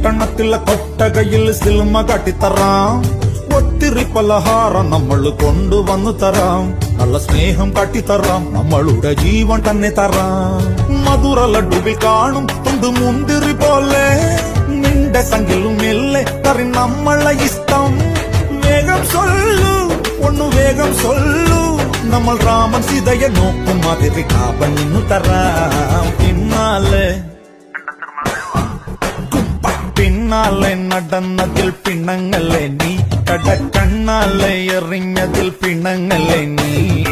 പട്ടണത്തിലെ കൊട്ടകയിൽ സിനിമ കാട്ടിത്തറാം. ഒത്തിരി പലഹാരം നമ്മൾ കൊണ്ടുവന്നു തരാം. നല്ല സ്നേഹം കാട്ടിത്തറാം. നമ്മളുടെ ജീവൻ തന്നെ തരാം. മധുര ലഡുവിൽ കാണും തുണ്ട് മുന്തിരി പോലെ നിന്റെ സംഖിലും മെല്ലെ തറി നമ്മളെ ഇഷ്ടം. വേഗം സൊല്ലു ഒന്നു വേഗം സൊല്ലു. നമ്മൾ രാമൻ സീതയെ നോക്കും മാതിരി കാപ്പൻ നിന്നു തരാം. പിന്നാലെ നടന്നതിൽ പിണങ്ങല്ലേ നീ. കടക്കണ്ണാലെ എറിഞ്ഞതിൽ പിണങ്ങല്ലേ നീ.